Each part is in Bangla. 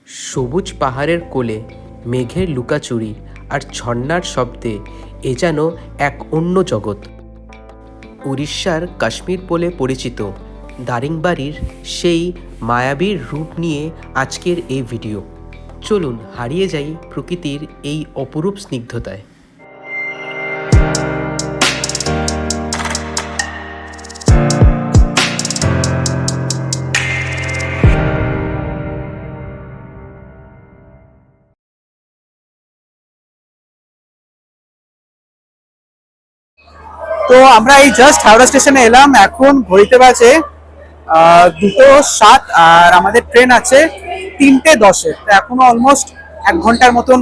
সবুজ পাহাড়ের কোলে মেঘের লুকাচুরি আর ঝর্ণার শব্দে এ যেন এক অন্য জগৎ। উড়িষ্যার কাশ্মীর বলে পরিচিত দারিংবাড়ির সেই মায়াবীর রূপ নিয়ে আজকের এই ভিডিও। চলুন হারিয়ে যাই প্রকৃতির এই অপরূপ স্নিগ্ধতায়। তো আমরা এই জাস্ট হাওড়া স্টেশনে এলাম। এখন ঘড়িতে বাজে 2:07 আর আমাদের ট্রেন আছে 3:10-এ। তো এখনো অলমোস্ট 1 ঘন্টার মতন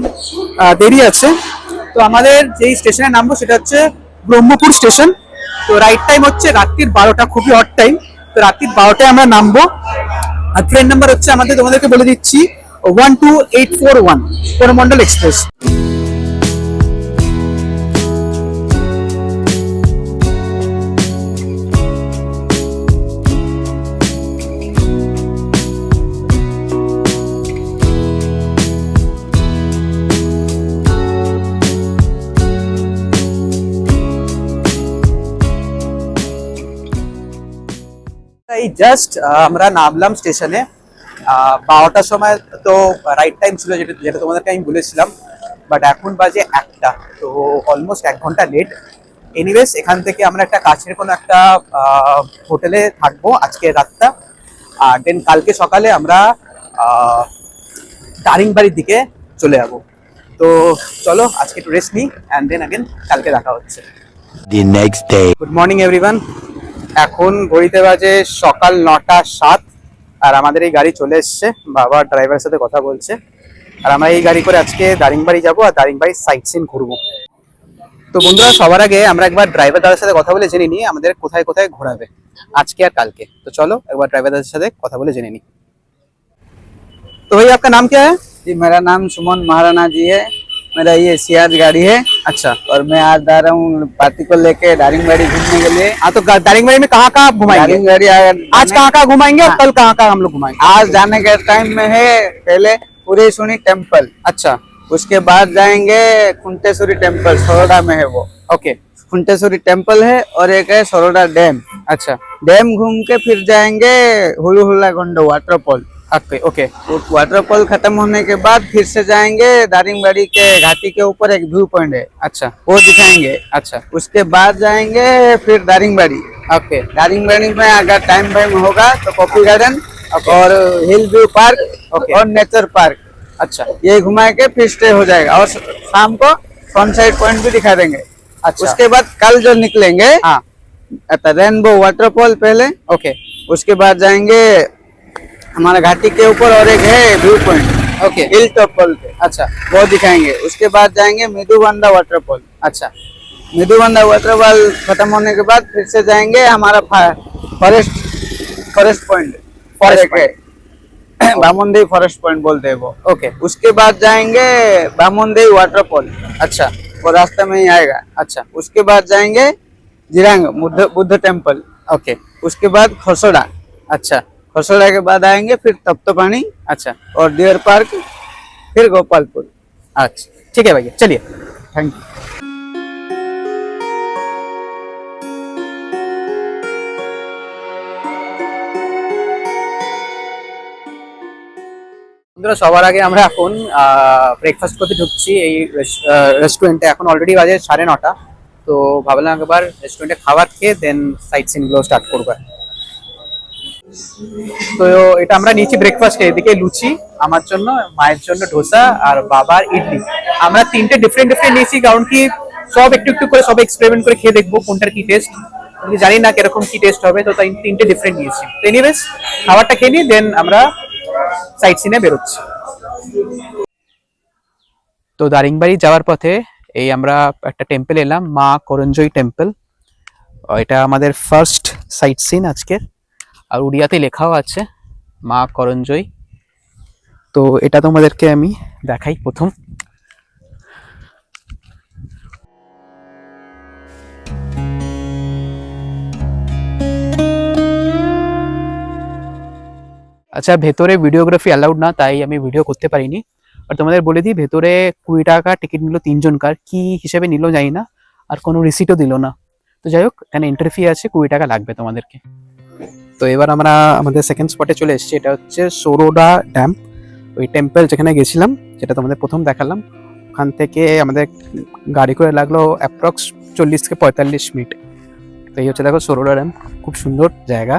দেরি আছে। তো আমাদের যেই স্টেশনে নামবো সেটা হচ্ছে ব্রহ্মপুর স্টেশন। তো রাইট টাইম হচ্ছে রাত্রির 12টা, খুবই হট টাইম। তো রাত্রির 12টায় আমরা নামবো। আর ট্রেন নাম্বার হচ্ছে তোমাদেরকে বলে দিচ্ছি 12841 করমণ্ডল এক্সপ্রেস। এই জাস্ট আমরা নামলাম স্টেশনে 12টার সময়। তো রাইট টাইম ছিল যেটা তোমাদেরকে আমি বলেছিলাম, বাট এখন বাজে 1টা। তো অলমোস্ট 1 ঘন্টা লেট। এনিওয়েজ, এখান থেকে আমরা একটা কাছের কোনো একটা হোটেলে থাকবো আজকে রাতটা। আর দেন কালকে সকালে আমরা দারিংবাড়ির দিকে চলে যাবো। তো চলো আজকে একটু রেস্ট নিই অ্যান্ড দেন আগেন কালকে দেখা হচ্ছে। The next day. Good morning everyone. এখন ঘড়িতে বাজে সকাল 9:07 আর আমাদের এই গাড়ি চলে এসছে। বাবা ড্রাইভারের সাথে কথা বলছে। আর আমরা এই গাড়ি করে আজকে দারিংবাড়ি যাবো আর দারিংবাড়ির সাইট সিন ঘুরবো। তো বন্ধুরা, সবার আগে আমরা একবার ড্রাইভার দাদার সাথে কথা বলে জেনে নিই আমাদের কোথায় কোথায় ঘোরাবে আজকে আর কালকে। তো চলো একবার ড্রাইভার দাদার সাথে কথা বলে জেনে নিই। তো ভাই, आपका नाम क्या है? जी, मेरा नाम सुमन महाराणा जी है। मेरा ये सियाज गाड़ी है। अच्छा। और मैं आज जा रहा हूँ पार्टी को लेके दारिंगबाड़ी घूमने के लिए। हाँ, तो दारिंगबाड़ी में कहाँ कहाँ घुमाएंगे? दारिंगबाड़ी आज कहाँ कहाँ घुमाएंगे और कल कहाँ कहाँ हम लोग घुमाएंगे? आज जाने के टाइम में है पहले पुरेसुनी टेम्पल। अच्छा। उसके बाद जाएंगे कुंटेश्वरी टेम्पल, सरोडा में है वो। ओके। कुंटेश्वरी टेम्पल है और एक है सरोडा डैम। अच्छा। डैम घूम के फिर जाएंगे Hulu hula गोंडो waterfall. Okay okay. Waterfall खत्म होने के बाद फिर से जाएंगे दारिंगबाड़ी के घाटी के ऊपर एक व्यू पॉइंट है। अच्छा। वो दिखाएंगे। अच्छा। उसके बाद जाएंगे फिर दारिंगबाड़ी। ओके। दारिंगबाड़ी में अगर टाइम होगा तो कॉफी गार्डन और हिल व्यू पार्क और नेचर पार्क। अच्छा। ये घुमा के फिर स्टे हो जाएगा और शाम को सनसेट पॉइंट भी दिखा देंगे। अच्छा। उसके बाद कल जो निकलेंगे, हाँ, रेनबो वाटरफॉल पहले। ओके। उसके बाद जाएंगे हमारा घाटी के ऊपर और एक है view point, okay. Hill top पे। अच्छा। वो दिखाएंगे। उसके बाद जाएंगे मिधुबंदा वाटरफॉल। अच्छा। मिधुबंदा वाटरफॉल खत्म होने के बाद फिर से जाएंगे हमारा फॉरेस्ट पॉइंट। बामुनदेवी फॉरेस्ट पॉइंट बोलते हैं वो। ओके। उसके बाद जाएंगे बामुनदेवी वाटरफॉल। अच्छा। वो रास्ते में ही आएगा। अच्छा। उसके बाद जाएंगे जिरांग बुद्ध टेम्पल। ओके। उसके बाद खरसोड़ा। अच्छा। खरसोड़ा के बाद आएंगे फिर तप्तपानी अच्छा। और डियर पार्क, फिर गोपालपुर। अच्छा, ठीक है भैया, चलिए। Thank you. বন্ধুরা, সবার আগে আমরা এখন ব্রেকফাস্ট করতে ঢুকছি এই রেস্টুরেন্টে। এখন অলরেডি বাজে 9:30। তো ভাবলাম একবার রেস্টুরেন্টে খাবার খেয়ে দেন সাইট সিনগুলো স্টার্ট করবো। তো এটা আমরা নিয়েছি ব্রেকফাস্টে। এদিকে লুচি আমার জন্য, মায়ের জন্য ডোসা আর বাবার ইডলি। আমরা তিনটে ডিফারেন্ট নিয়েছি, কারণ কি সব একটু একটু করে সব এক্সপেরিমেন্ট করে খেয়ে দেখবো কোনটার কি টেস্ট। আমি জানি না কিরকম কি টেস্ট হবে, তো তাই তিনটে ডিফারেন্ট নিয়েছি। তো এনিওয়েজ, খাবারটা খেয়ে নিয়ে দেন আমরা সাইট সিনে বেরোচ্ছি। তো দারিংবাড়ি যাওয়ার পথে এই আমরা একটা টেম্পল এলাম, মা করঞ্জয়ী টেম্পল। এটা আমাদের ফার্স্ট সাইট সিন আজকের। আর উড়িয়াতে লেখাও আছে মা করঞ্জয়ী। তো এটা তোমাদেরকে আমি দেখাই প্রথম। আচ্ছা, ভেতরে ভিডিওগ্রাফি অ্যালাউড না, তাই আমি ভিডিও করতে পারিনি। আর তোমাদের বলে দিই, ভেতরে 20 টাকা টিকিট নিল 3 জনকার, কি হিসেবে নিল জানি না, আর কোনো রিসিটও দিল না। তো যাই হোক, এখানে এন্ট্রি ফি আছে, 20 টাকা লাগবে তোমাদেরকে। তো এবার আমরা আমাদের সেকেন্ড স্পটে চলে এসেছি। এটা হচ্ছে সরোডা ড্যাম, ওই টেম্পল যেখানে গেছিলাম, যেটা তোমাদের প্রথম দেখালাম। ওখান থেকে আমাদের গাড়ি করে লাগলো অ্যাপ্রক্স 40 থেকে 45 মিনিট। তো এই হচ্ছে দেখো সরোডা ড্যাম, খুব সুন্দর জায়গা।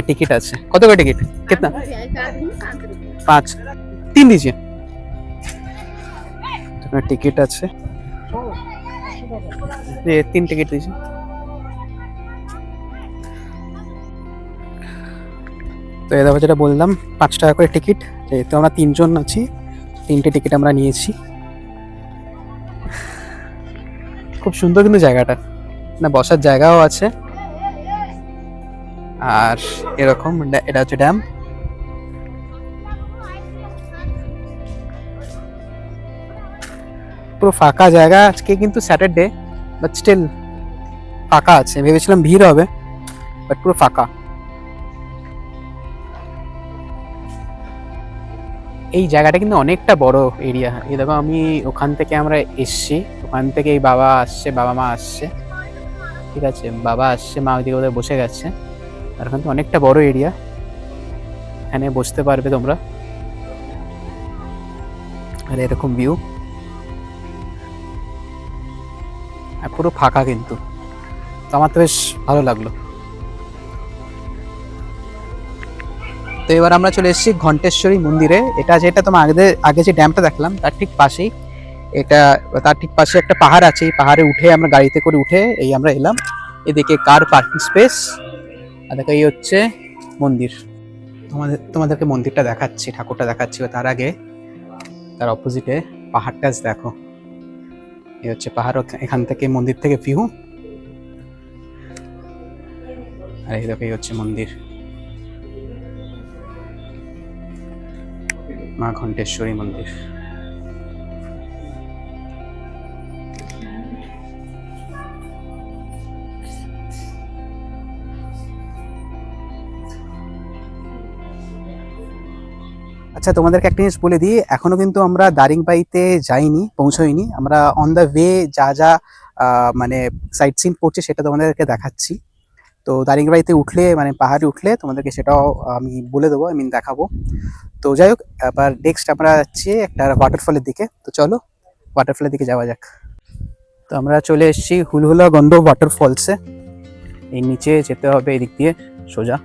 टिकट আছে, কত করে টিকিট? कितना? 5 3 दीजिए। तो टिकट আছে, ये 3 टिकट दीजिए। তো এই দেখো যেটা বললাম, 5 টাকা করে টিকিট। যেহেতু আমরা 3 জন আছি, 3টে টিকিট আমরা নিয়েছি। খুব সুন্দর কিন্তু জায়গাটা, না বসার জায়গাও আছে। আর এরকম এটা হচ্ছে ড্যাম। পুরো ফাঁকা জায়গা আজকে, কিন্তু স্যাটারডে, বাট স্টিল ফাঁকা আছে। ভেবেছিলাম ভিড় হবে, বাট পুরো ফাঁকা। এই জায়গাটা কিন্তু অনেকটা বড় এরিয়া। এই দেখো, আমি ওখান থেকে আমরা এসছি, ওখান থেকে এই বাবা আসছে, বাবা মা আসছে, ঠিক আছে, বাবা আসছে, মা ওইদিকে ওদের বসে গেছে। আর এখান থেকে অনেকটা বড় এরিয়া, এখানে বসতে পারবে তোমরা। আর এরকম ভিউ, আর পুরো ফাঁকা কিন্তু। তো আমার তো বেশ ভালো লাগলো। তো এবার আমরা চলে এসেছি ঘণ্টেশ্বরী মন্দিরে। এটা যেটা তোমার আগে যে ড্যামটা দেখলাম তার ঠিক পাশেই, এটা তার ঠিক পাশে একটা পাহাড় আছে। এই পাহাড়ে উঠে আমরা গাড়িতে করে উঠে এই আমরা এলাম। এদিকে কার পার্কিং স্পেস, আর দেখো এই হচ্ছে মন্দির। তোমাদেরকে মন্দিরটা দেখাচ্ছি, ঠাকুরটা দেখাচ্ছি। তার আগে তার অপোজিটে পাহাড়টা দেখো, এই হচ্ছে পাহাড়, এখান থেকে মন্দির থেকে ভিউ। আর এই দেখো এই হচ্ছে মন্দির, মা ঘণ্টেশ্বরী মন্দির। আচ্ছা, তোমাদেরকে একটা জিনিস বলে দিই, এখনো কিন্তু আমরা দারিংবাড়িতে যাইনি, পৌঁছইনি। আমরা অন দ্য ওয়ে যা যা মানে সাইট সিন পড়ছে সেটা তোমাদেরকে দেখাচ্ছি। তো দারিংবাড়িতে উঠলে, মানে পাহাড়ে উঠলে তোমাদেরকে সেটাও আমি বলে দেবো, আমি দেখাবো। তো যাই হোক, এবার নেক্সট আমরা যাচ্ছি একটা ওয়াটারফলের দিকে। তো চলো ওয়াটারফলের দিকে যাওয়া যাক। তো আমরা চলে এসেছি হুলহুলা গন্ধ ওয়াটারফলসে। এই নিচে যেতে হবে এদিক দিয়ে, সোজা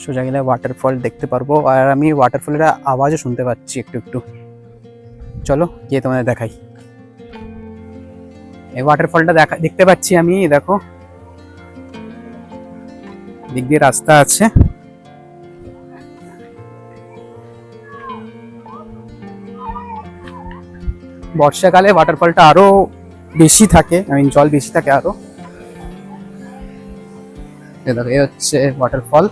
সোজা গেলে ওয়াটারফল দেখতে পারবো। আর আমি ওয়াটারফলের আওয়াজও শুনতে পাচ্ছি একটু একটু। চলো গিয়ে তোমাদের দেখাই। এই ওয়াটারফলটা দেখতে পাচ্ছি আমি, দেখো দিক দিয়ে রাস্তা আছে। বর্ষাকালে ওয়াটারফলটা আরো বেশি থাকে, জল বেশি থাকে আরো। দেখো এই হচ্ছে ওয়াটারফল,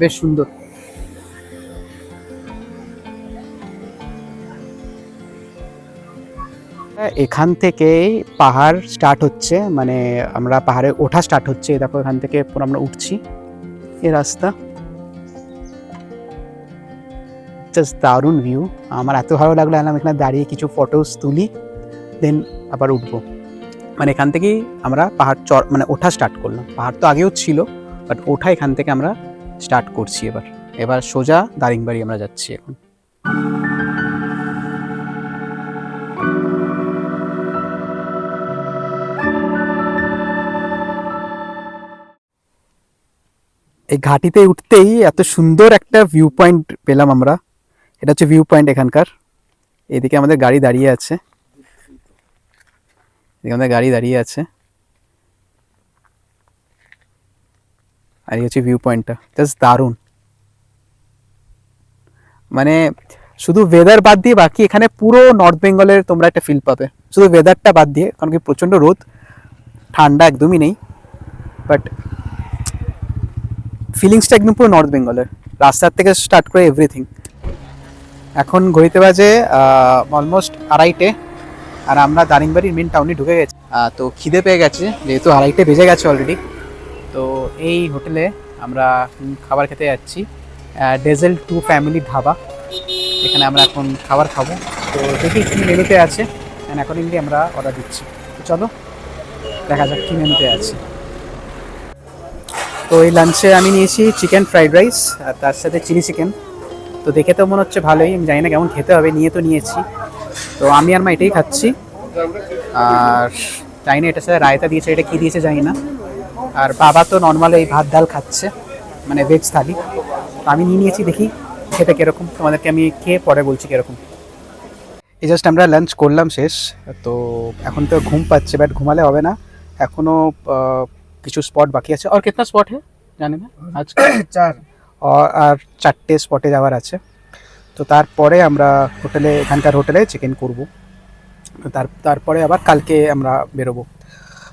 বেশ সুন্দর। এখান থেকে পাহাড় স্টার্ট হচ্ছে, মানে আমরা পাহাড়ে ওঠা স্টার্ট হচ্ছে। দেখো এখান থেকে পুরো আমরা উঠছি, এই রাস্তা। জাস্ট দারুণ ভিউ, আমার এত ভালো লাগলো। আমি এখানে দাঁড়িয়ে কিছু ফটোস তুলি, দেন আবার উঠবো। মানে এখান থেকেই আমরা পাহাড় মানে ওঠা স্টার্ট করলাম। পাহাড় তো আগেও ছিল, বাট ওঠা এখান থেকে আমরা স্টার্ট করছি। এবার সোজা দারিংবাড়ি আমরা যাচ্ছি এখন। এই ঘাটিতে উঠতেই এত সুন্দর একটা ভিউ পয়েন্ট পেলাম আমরা। এটা হচ্ছে ভিউ পয়েন্ট এখানকার। এদিকে আমাদের গাড়ি দাঁড়িয়ে আছে, এদিকে আমাদের গাড়ি দাঁড়িয়ে আছে। আর এই হচ্ছে ভিউ পয়েন্টটা, জাস্ট দারুণ। মানে শুধু ওয়েদার বাদ দিয়ে বাকি এখানে পুরো নর্থ বেঙ্গলের তোমরা একটা ফিল পাবে, শুধু ওয়েদারটা বাদ দিয়ে। কারণ কি প্রচণ্ড রোদ, ঠান্ডা একদমই নেই, বাট ফিলিংসটা একদম পুরো নর্থ বেঙ্গলের, রাস্তার থেকে স্টার্ট করে এভরিথিং। এখন ঘড়িতে বাজে অলমোস্ট 2:30। আর আমরা দারিংবাড়ির মেন টাউনে ঢুকে গেছি। তো খিদে পেয়ে গেছে, যেহেতু 2:30 বেজে গেছে অলরেডি। তো এই হোটেলে আমরা খাবার খেতে যাচ্ছি, ডেজেল 2 ফ্যামিলি ধাবা। এখানে আমরা এখন খাবার খাবো। তো দেখি কী মেনুতে আছে, অ্যান্ড অ্যাকর্ডিংলি আমরা অর্ডার দিচ্ছি। তো চলো দেখা যাক কী মেনুতে আছে। তো এই লাঞ্চে আমি নিয়েছি চিকেন ফ্রাইড রাইস আর তার সাথে চিলি চিকেন। তো দেখে তো মনে হচ্ছে ভালোই, আমি জানি না কেমন খেতে হবে, নিয়ে তো নিয়েছি। তো আমি আর মা এটাই খাচ্ছি। আর জানি না এটার সাথে রায়তা দিয়েছে, এটা কী দিয়েছে জানি না। আর বাবা তো নর্মাল এই ভাত ডাল খাচ্ছে, মানে ভেজ থালি। তো আমি নিয়ে নিয়েছি, দেখি খেতে কীরকম, তোমাদেরকে আমি খেয়ে পরে বলছি কীরকম। এই জাস্ট আমরা লাঞ্চ করলাম শেষ। তো এখন তো ঘুম পাচ্ছে, বাট ঘুমালে হবে না, এখনও কিছু স্পট বাকি আছে। আর কিতনা স্পট है জানি না আজকে 4, আর 4টে স্পটে যাওয়ার আছে। তো তারপরে আমরা এখানকার হোটেলে চেক ইন করবো। তারপরে আবার কালকে আমরা বেরোবো।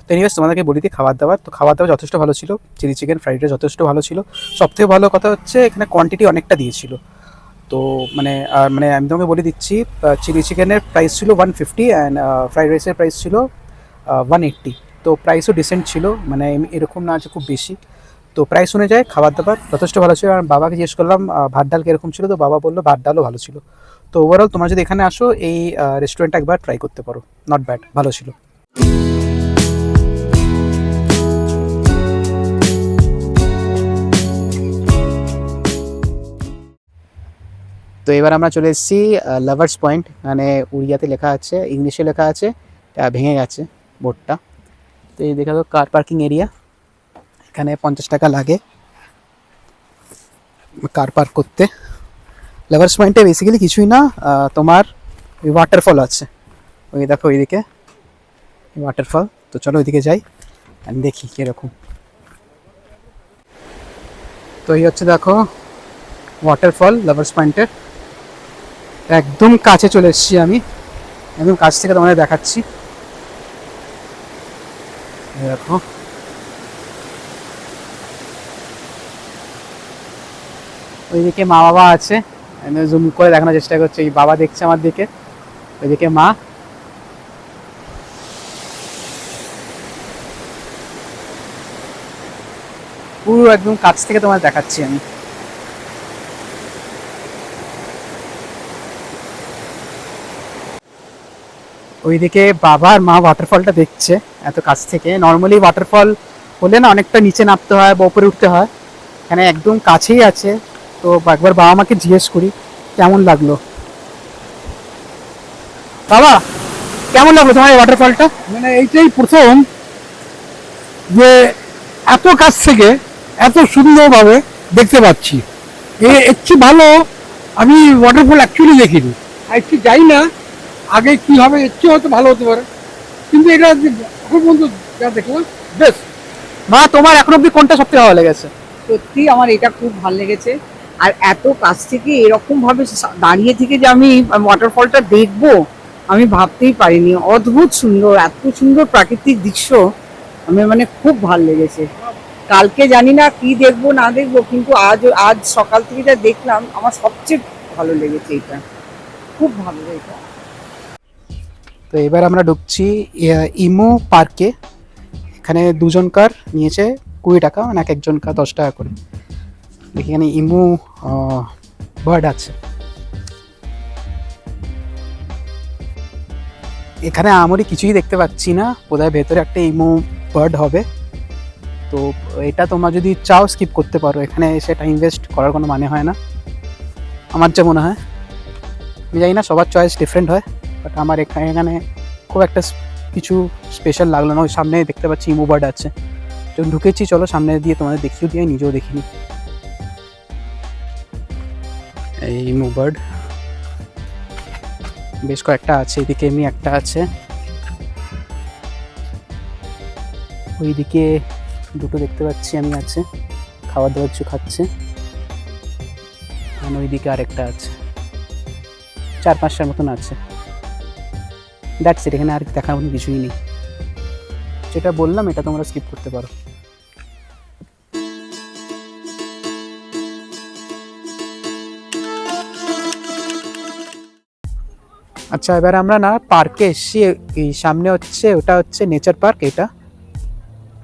তো এনিওয়েজ তোমাদেরকে বলি দিই খাবার দাবার। তো খাবার দাবার যথেষ্ট ভালো ছিল, চিলি চিকেন ফ্রাইড রাইস যথেষ্ট ভালো ছিল। সবথেকে ভালো কথা হচ্ছে এখানে কোয়ান্টিটি অনেকটা দিয়েছিল। তো মানে আমি তোমাকে বলে দিচ্ছি, চিলি চিকেনের প্রাইস ছিল 150 অ্যান্ড ফ্রাইড রাইসের প্রাইস ছিল 180। তো প্রাইসও ডিসেন্ট ছিল, মানে এরকম না যে খুব বেশি। তো প্রাইস অনুযায়ী খাবার দাবার যথেষ্ট ভালো ছিল। আর বাবাকে জিজ্ঞেস করলাম ভাত ডাল কীরকম ছিল, তো বাবা বললো ভাত ডালও ভালো ছিল। তো ওভারঅল তোমরা যদি এখানে আসো এই রেস্টুরেন্টটা একবার ট্রাই করতে পারো, নট ব্যাড, ভালো ছিল। তো এবার আমরা চলে এসেছি লাভার্স পয়েন্ট। মানে উড়িয়াতে লেখা আছে, ইংলিশে লেখা আছে, ভেঙে গেছে বোর্ডটা। তো এই দেখা তো কার পার্কিং এরিয়া, এখানে 50 টাকা লাগে কার পার্ক করতে। লাভার্স পয়েন্টে বেসিক্যালি কিছুই না, তোমার ওই ওয়াটারফল আছে, ওই দেখো ওইদিকে ওয়াটারফল। তো চলো ওইদিকে যাই আর দেখি কীরকম। তো এই হচ্ছে দেখো ওয়াটারফল লাভার্স পয়েন্টের, একদম কাছে চলে এসেছি আমি, একদম কাছ থেকে তোমাদের দেখাচ্ছি। দেখো ওইদিকে মা বাবা আছে, আমি জুম করে দেখানোর চেষ্টা করছি। এই বাবা দেখছে আমার দিকে, ওইদিকে মা। পুরো একদম কাছ থেকে তোমার দেখাচ্ছি আমি। ওইদিকে বাবা আর মা ওয়াটারফলটা দেখছে এত কাছ থেকে। নর্মালি ওয়াটারফল হলে না অনেকটা নিচে নামতে হয় বা উপরে উঠতে হয়, এখানে একদম কাছেই আছে। তো একবার বাবা মাকে জিজ্ঞেস করি কেমন লাগলো। বাবা কেমন লাগলো তোমার এই ওয়াটারফলটা? মানে এইটাই প্রথম যে এত কাছ থেকে এত সুন্দরভাবে দেখতে পাচ্ছি। এর চেয়ে ভালো আমি ওয়াটারফল অ্যাকচুয়ালি দেখিনি, আর একটু যাই না আগে কি হবে, এর চেয়ে হয়তো ভালো হতে পারে, কিন্তু এটা এখন পর্যন্ত যা দেখলাম বেশ। মা তোমার এখন অব্দি কোনটা সবথেকে ভালো লেগেছে? সত্যি আমার এটা খুব ভালো লেগেছে। আর এত কাছ থেকে এরকম ভাবে দাঁড়িয়ে থেকে যে আমি ওয়াটারফলটা দেখবো আমি ভাবতেই পারিনি। অদ্ভুত সুন্দর, এত সুন্দর প্রাকৃতিক দৃশ্য, আমি মানে খুব ভালো লেগেছে। কালকে জানি না কি দেখবো না দেখবো, কিন্তু আজ সকাল থেকে যা দেখলাম আমার সবচেয়ে ভালো লেগেছে এটা, খুব ভালো এটা। তো এবার আমরা ঢুকছি ইমো পার্কে। এখানে দুজনকার নিয়েছে 20 টাকা, মানে এক একজনকার 10 টাকা করে। দেখি এখানে ইমো বার্ড আছে। এখানে আমরি কিছুই দেখতে পাচ্ছি না, বোধহয় ভেতরে একটা ইমো বার্ড হবে। তো এটা তোমরা যদি চাও স্কিপ করতে পারো, এখানে এসে টাইম ওয়েস্ট করার কোনো মানে হয় না আমার যা মনে হয়। আমি জানি না, সবার চয়েস ডিফারেন্ট হয়, বাট আমার এখানে খুব একটা কিছু স্পেশাল লাগলো না। ওই সামনে দেখতে পাচ্ছি ইমো বার্ড আছে, তো ঢুকেছি, চলো সামনে দিয়ে তোমাদের দেখিও দিয়ে, নিজেও দেখিনি। এই ইমো বার্ড বেশ কয়েকটা আছে, এদিকে এমনি একটা আছে, ওইদিকে দুটো দেখতে পাচ্ছি আমি আছে, খাবার দাবার কিছু খাচ্ছে। আর ওইদিকে আরেকটা আছে, 4-5টার মতন আছে। দ্যাটস ইট, এখানে আর দেখার মতো কিছুই নেই। যেটা বললাম এটা তোমরা স্কিপ করতে পারো। আচ্ছা, এবার আমরা না পার্কে এসছি। এই সামনে হচ্ছে, ওটা হচ্ছে নেচার পার্ক এটা,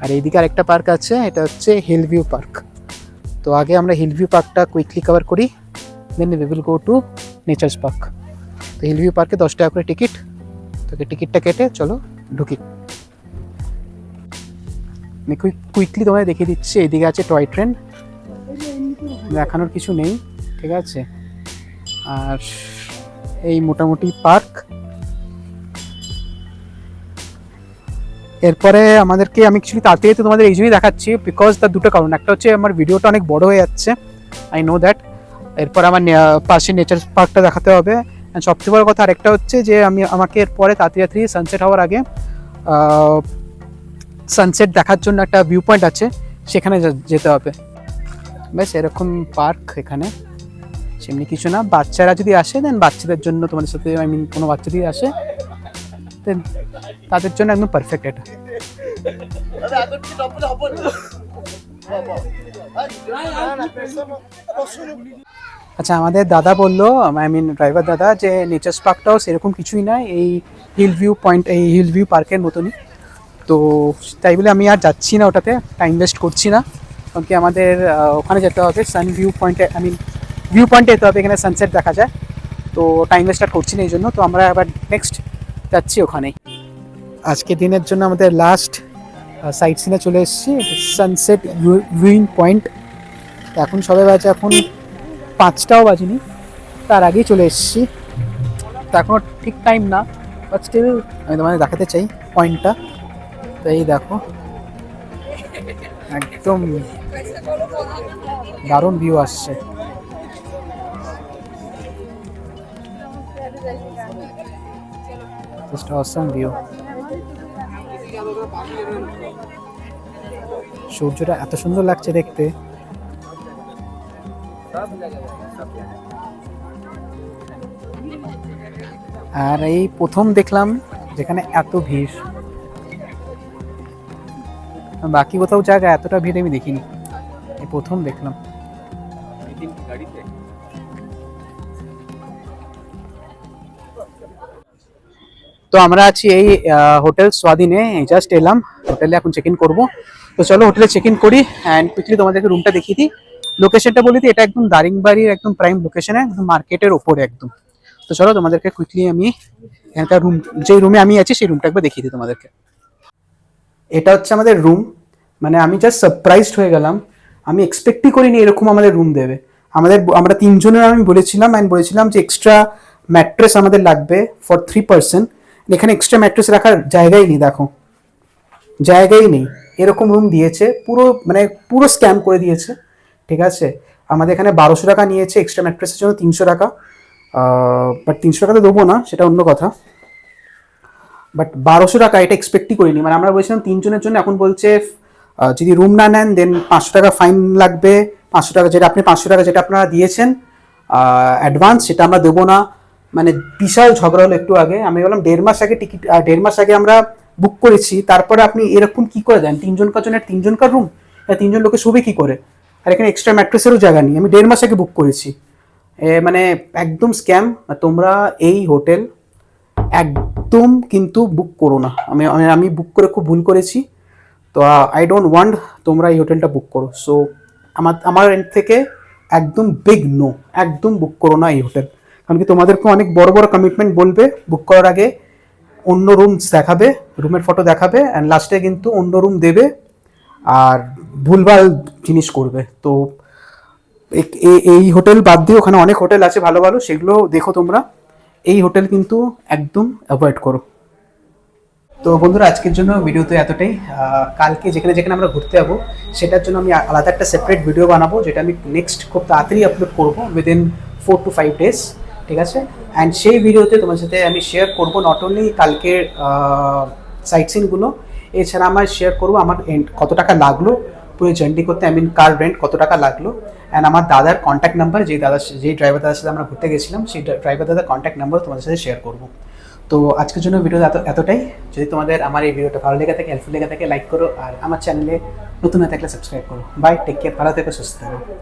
আর এইদিকে আরেকটা পার্ক আছে, এটা হচ্ছে হিল ভিউ পার্ক। তো আগে আমরা হিল ভিউ পার্কটা কুইকলি কভার করি, then we will go to nature's park. তো হিল ভিউ পার্কে 10 টাকা করে টিকিট। তোকে টিকিটটা কেটে চলো ঢুকি। আমি কুইকলি তোমায় দেখিয়ে দিচ্ছি। এইদিকে আছে টয় ট্রেন, দেখানোর কিছু নেই, ঠিক আছে। আর এই মোটামুটি পার্ক। এরপরে আমাদেরকে, আমি কিছু তাড়াতাড়ি তো তোমাদের এই জন্যই দেখাচ্ছি বিকজ তার দুটো কারণ। একটা হচ্ছে আমার ভিডিওটা অনেক বড় হয়ে যাচ্ছে, আই নো দ্যাট। এরপর আমার পাশে নেচার পার্কটা দেখাতে হবে। অ্যান্ড সবচেয়ে বড় কথা আরেকটা হচ্ছে যে আমাকে এরপরে তাড়াতাড়ি সানসেট হওয়ার আগে সানসেট দেখার জন্য একটা ভিউ পয়েন্ট আছে, সেখানে যেতে হবে। বেশ এরকম পার্ক এখানে, সেমনি কিছু না। বাচ্চারা যদি আসে দেন বাচ্চাদের জন্য, তোমাদের সাথে আই মিন কোনো বাচ্চা যদি আসে দেন তাদের জন্য একদম পারফেক্ট এটা। আচ্ছা, আমাদের দাদা বললো, আই মিন ড্রাইভার দাদা, যে নেচার্স পার্কটাও সেরকম কিছুই না, এই হিল ভিউ পয়েন্ট, এই হিল ভিউ পার্কের মতনই। তো তাই বলে আমি আর যাচ্ছি না ওটাতে, টাইম ওয়েস্ট করছি না, কারণ কি আমাদের ওখানে যেতে হবে সান ভিউ পয়েন্টে, আই মিন ভিউ পয়েন্টে যেতে হবে, এখানে সানসেট দেখা যায়। তো টাইম ওয়েস্ট আর করছি না এই জন্য। তো আমরা আবার নেক্সট যাচ্ছি ওখানেই। আজকে দিনের জন্য আমাদের লাস্ট সাইট সিনে চলে এসেছি, সানসেট ভিউইং পয়েন্ট। এখন সবে বাজে, এখন 5টাও বাজেনি, তার আগেই চলে এসেছি। তো এখনও ঠিক টাইম না, বাট স্টিল আমি তোমাদের দেখাতে চাই পয়েন্টটা। তো এই দেখো, একদম দারুণ ভিউ আসছে। Just awesome view. সূর্যটা এত সুন্দর লাগছে দেখতে। আর এই প্রথম দেখলাম যেখানে এত ভিড়, বাকি কোথাও জায়গা এতটা ভিড় আমি দেখিনি, এই প্রথম দেখলাম। তো আমরা আছি এই হোটেল স্বাধীনে, জাস্ট এলাম হোটেলে, এখন চেক ইন করবো। তো চলো হোটেলে চেক ইন করি অ্যান্ড কুইকলি তোমাদেরকে রুমটা দেখিয়ে দিই। লোকেশনটা বলি দিই, এটা একদম দারিংবাড়ির একদম প্রাইম লোকেশনে, একদম মার্কেটের ওপরে একদম। তো চলো তোমাদেরকে কুইকলি আমি এখানকার রুম, যে রুমে আমি আছি সেই রুমটা একবার দেখিয়ে দিই তোমাদেরকে। এটা হচ্ছে আমাদের রুম। মানে আমি জাস্ট সারপ্রাইজড হয়ে গেলাম, আমি এক্সপেক্টই করিনি এরকম আমাদের রুম দেবে। আমরা 3 জনের আমি বলেছিলাম, যে এক্সট্রা ম্যাট্রেস আমাদের লাগবে ফর 3 পার্সন। এখানে এক্সট্রা ম্যাট্রেস রাখার জায়গাই নেই, দেখো জায়গাই নেই, এরকম রুম দিয়েছে। পুরো স্ক্যাম করে দিয়েছে, ঠিক আছে। আমাদের এখানে 1200 টাকা নিয়েছে এক্সট্রা ম্যাট্রেসের জন্য, 300 টাকা। বাট 300 টাকা তো দেবো না, সেটা অন্য কথা। বাট 1200 টাকা এটা এক্সপেক্টই করিনি। মানে আমরা বলছিলাম 3 জনের জন্য, এখন বলছে যদি রুম না নেন দেন 500 টাকা ফাইন লাগবে। 500 টাকা যেটা আপনারা দিয়েছেন অ্যাডভান্স, সেটা আমরা দেবো না। মানে বিশাল ঝগড়া হলো একটু আগে। আমি বললাম 1.5 মাস আগে টিকিট, 1.5 মাস আগে আমরা বুক করেছি, তারপরে আপনি এরকম কি করে দেন? 3 জনকার জন্য 3 জনকার রুম, 3 জন লোকে শুবে কি করে? আর এখানে এক্সট্রা ম্যাট্রেসেরও জায়গা নেই। আমি 1.5 মাস আগে বুক করেছি, মানে একদম স্ক্যাম। তোমরা এই হোটেল একদম কিন্তু বুক করো না। আমি বুক করে খুব ভুল করেছি। তো আই ডোন্ট ওয়ান্ট তোমরা এই হোটেলটা বুক করো। সো আমার এন্ড থেকে একদম বিগ নো, একদম বুক করো না এই হোটেল। কারণ কি তোমাদেরকে অনেক বড় বড় কমিটমেন্ট বলবে বুক করার আগে, অন্য রুম দেখাবে, রুমের ফটো দেখাবে, অ্যান্ড লাস্টে কিন্তু অন্য রুম দেবে আর ভুলভাল জিনিস করবে। তো এই হোটেল বাদ দিয়ে ওখানে অনেক হোটেল আছে ভালো ভালো, সেগুলো দেখো তোমরা। এই হোটেল কিন্তু একদম অ্যাভয়েড করো। তো বন্ধুরা, আজকের জন্য ভিডিওতে এতটাই। কালকে যেখানে আমরা ঘুরতে যাবো সেটার জন্য আমি আলাদা একটা সেপারেট ভিডিও বানাবো, যেটা আমি নেক্সট খুব তাড়াতাড়ি আপলোড করবো, উইদিন 4 to 5 days, ঠিক আছে। অ্যান্ড সেই ভিডিওতে তোমার সাথে আমি শেয়ার করবো নট অনলি কালকের সাইট সিনগুলো, এছাড়া আমার শেয়ার করবো আমার কত টাকা লাগলো পুরো জার্নি করতে, কার রেন্ট কত টাকা লাগলো, অ্যান্ড আমার দাদার কন্ট্যাক্ট নাম্বার, যেই ড্রাইভার দাদার সাথে আমরা ঘুরতে গেছিলাম, সেই ড্রাইভার দাদার কন্ট্যাক্ট নাম্বার তোমাদের সাথে শেয়ার করবো। তো আজকের জন্য ভিডিও এতটাই। যদি তোমাদের আমার এই ভিডিওটা ভালো লেগে থাকে, হেল্পফুল লেগে থাকে, লাইক করো, আর আমার চ্যানেলে নতুন হয়ে থাকলে সাবস্ক্রাইব করো। বাই, টেক কেয়ার, ভালো থেকো, সুস্থ থাকো।